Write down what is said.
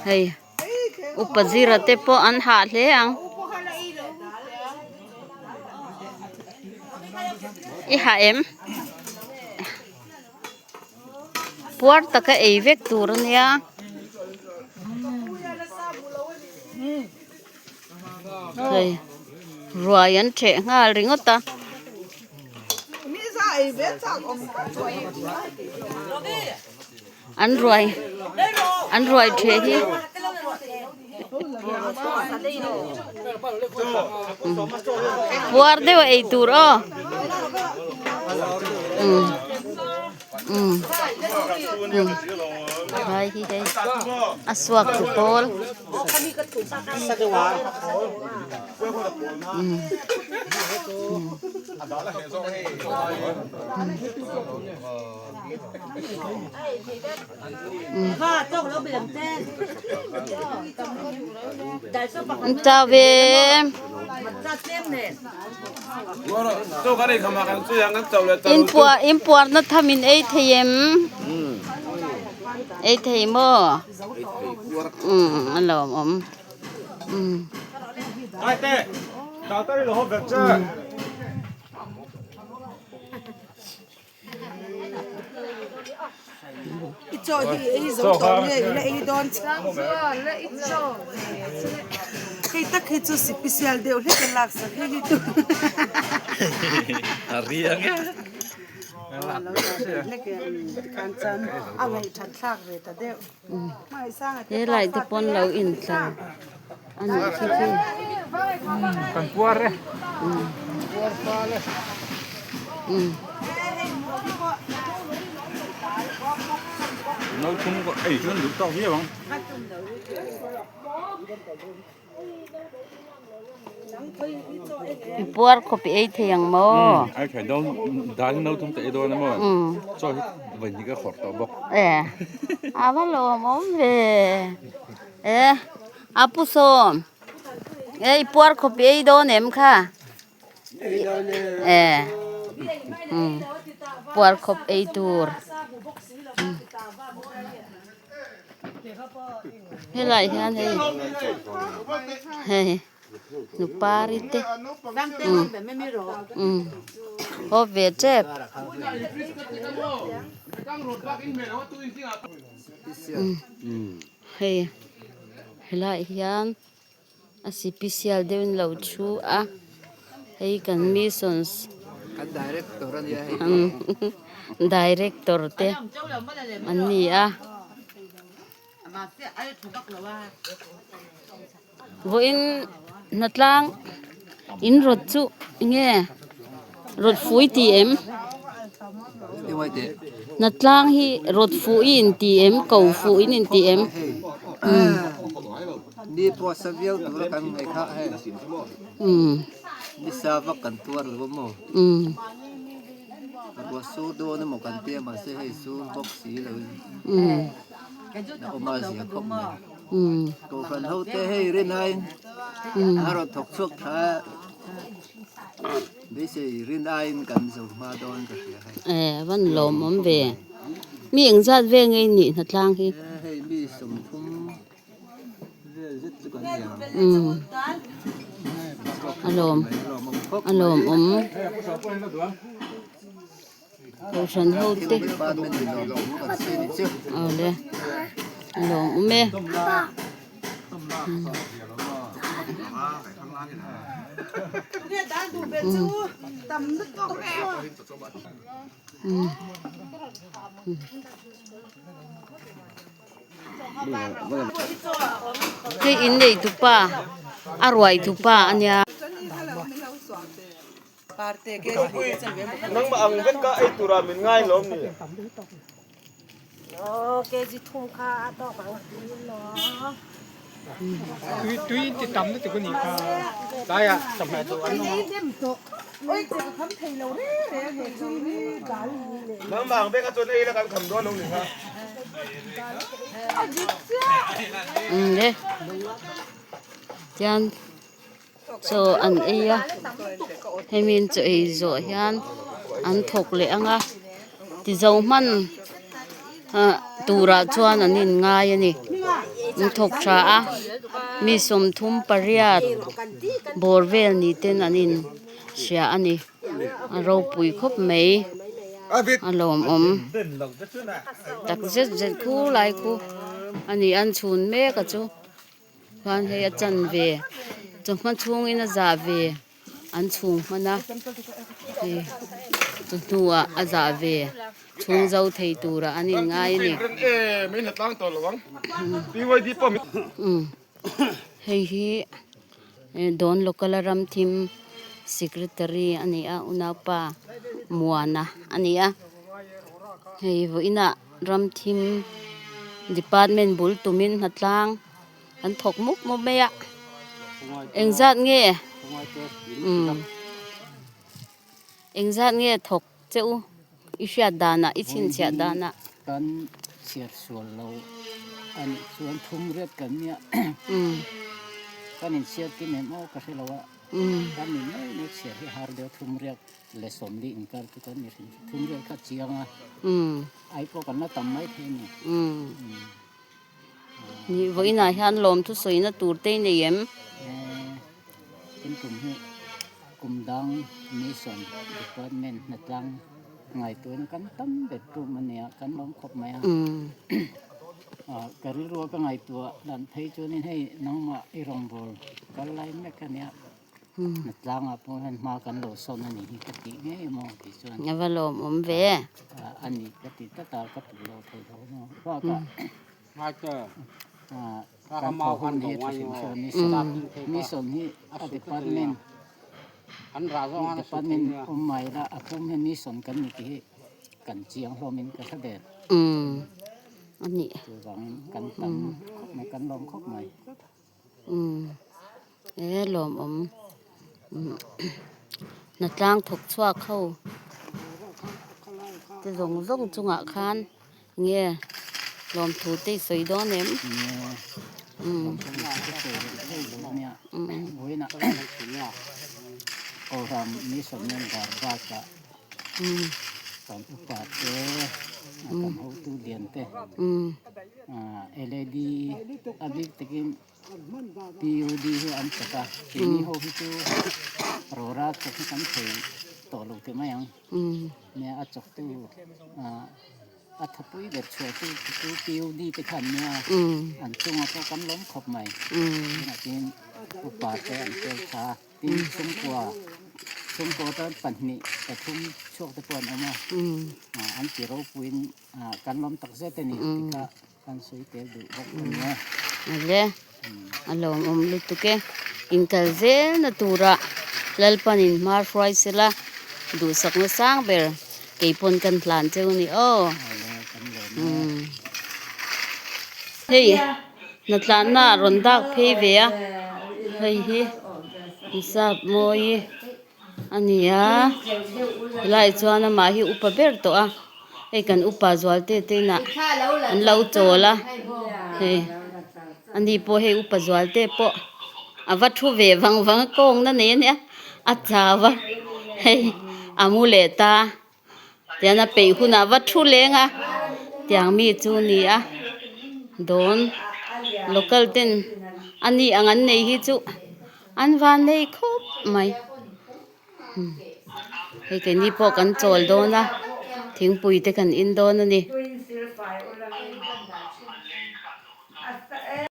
Hey, upazira te po an ha leang. Iha em. Puerta ka evek turun ya. Hey, Ryan che nga ringota. An roi che hi. Puar deu ei turo. Hai hi dei. Aswak pol. Chào về. Import nó tham in ATM. ATM mơ. Alo om. Ai tê. Chào tới là hộp việc chưa? Cho hi zo to le le I don le cho kai tak hi chu special deu le kan lak sa hi tu Ariang ya. le ke kan chan a ngai that thak ve ta deu mai sang Thế lại thì pon lâu in sao? Anh chi chi. Kan puar ya. Puar pale. Nấu chung có ấy chứ được tao hiểu không? Puar kopi ai thiang mo. Ai phải đâu đang nấu chung tệ đôi mà. Cho vậy như cái khọt tao bọc. Avalo mom ve. Apusom. Puar kopi ai do nem kha. Puar kopi ai tur. Thế lại thế này. Nó parite. Ô về chép. Hey. Lại hian. Special devin lau chu a. Hey kan missions. Kan director an ya. Director te. Ani a. Vô in natlang in rot chu nge rot fui TM Iwai te. natlang hi rot fui in TM kau fui in TM Ni po sa viau tu kan ngai kha he. Ni sa va kan tuar lo mo. Ko su do ne mo kan te ma se he su box si lo. Na o ma sia khop ma. Ko kan ho te he rin hai. Aro thok chuk tha. Bi se rin ai kan zo ma don ka sia he. van lom om ve mi eng zat ve ngai ni natlang hi He mi som thum. Ve zit chu kan ya. alom om ko san ho te Ban men ni lo kan se ni chu. ale alom me ne da du be chu tam nu to cái in nei tu pa arwai tu pa anya parte ke chen ve Nang ma ang vet ka ay tura min ngai lom ni. ke ji thum kha to ba lo tuy thì tắm nó chỉ có nhị pha đây à tầm này tụi anh oi che ka kham thei lo re re he chu ni dal le Nang ma ang vet ka chon ay la kan kham do lom ni ha. đấy chan so an eya hemin cho ei zo hian an thok le anga ti zo man tura chuan anin ngai ani ถกชามีสมทุมปริยัดบอร์เวลนี่เต้นอันนี้เสียอันนี้เราปุ๋ยครบไหมอารมณ์ตักเจ็ดคู่หลายคู่อันนี้อันชุนแม่ก็จูวันให้อาจารย์เวจงมันช่วงอินะจ่าเวอันชุงมันนะจงตัวอาจ่าเวช่วงเจ้าไทยตัวละอันนี้ง่ายนี่ไม่หนักตั้งตัวหรอพี่ว่าดีป่ะเฮ้ยโดน local รำทีม secretary อันนี้อุณาปามัวนะอันนี้เฮ้ยวันน่ะรำทีม department บุลตุมินหัดล้างอันถกมุกโมเมะเอ็งจัดเงี้ยเอ็งจัดเงี้ยถกเจ้าอิเชียดานะอิชินเชียดานะกันเสียส่วนเราอันส่วนทุ่มเรียกกันเนี่ยกันเสียกินเนี่ยมันก็ใช่เราว่ากันนี่ไม่เสียที่หาเดียวทุ่มเรียกเลยสมดีอินกันทุกคนนี่ทุ่มเรียกก็เจียงไอ้พวกกันน่ะทำไม่ทีนี่นี่วันน่ะฮันลมทุสวยน่ะตูเต้เนี่ยเยี่ยมเป็นกลุ่มดังมีส่วนดีพาร์ตเมนต์นัดดังไงตัวนี้กันตั้มเด็ดตัวมันเนี่ยกันล้อมครบไหมกระรัวก็ไงตัวดันไทยตัวนี้ให้น้องมาอีรองบอลกันไล่แม่กันเนี่ยนัดดังพวกนั้นมากันโดดโซนนี่กติเนี่ยมองที่ส่วนอย่าว่าลมเวอันนี้กติตากับตัวเราไทยเขาเนาะเพราะก็มาเจอการพอคนที่ถึงส่วนนี้มีส่วนที่ดีพาร์ตเมนต์อันราก็ดีพาร์ตเมนต์ใหม่ละผมเห็นมีส่วนกันนี่ที่กันเจียงลมินกระทะเด็ดอันนี้คือว่ากันตั้งในกันลมครบใหม่ลมนัดล้างถกชั่วเข้าจะส่งจุงอาคารเงี้ยลมถูตีสวยดอนเอ็มเนี่ยโว้ยนะโอ้ทำมีสมเด็จการว่าจะตอนอุปาเตทำหูตู้เดียนเตLED อภิตกิน PUD ที่อันตะที่นี่หูตู้โรราจะที่กันถือต่อลงที่ไม่ยังเนี่ยอาจจะตู้อัฐปุยเด็ดช่วยตู้ปิวดีไปขันเนี่ยอันช่วงก็กำล้มขบใหม่นะทีนอุปาเตอันเจ้าชาทีช่วงกว่าตอนปั่นนี่แต่ทุ่มช่วงตะปอนออกมาอันที่เราปุยกันล้มตักเส้นนี่ที่ก็กันสวยเตะดูบอกเนี่ยอะไรอารมณ์ลุตุเกอินกัลเซนัตุระลลปันินมาร์ฟรอยส์ละดูสักมาสร้างเบอร์เกี่ยปนกันหลานเจ้านี่เฮ้ยนัดหลานน่ะรอนดักเพย์เวียเฮ้ยอิสระมวยอันนี้ไล่จวนมาหิอุปเบอร์ตัวไอ้กันอุปจวลเตน่ะอันเล่าโจละเฮ้ยอันนี้พอให้อุปจวลเตปะวัตถุเววังกงนั่นเนี่ยอาจารย์ว่าเฮ้ยอามูเลตาเดี๋ยวน่ะไปคุณวัตถุเลงเดี๋ยวมีจูนี่โดน local เต้นอันนี้อันนี้ฮิจูอันวันนี้ครบไหมเฮ้ยแค่นี้พอกันโจลโดนนะทิ้งปุ๋ยแต่กันอินโดนนี่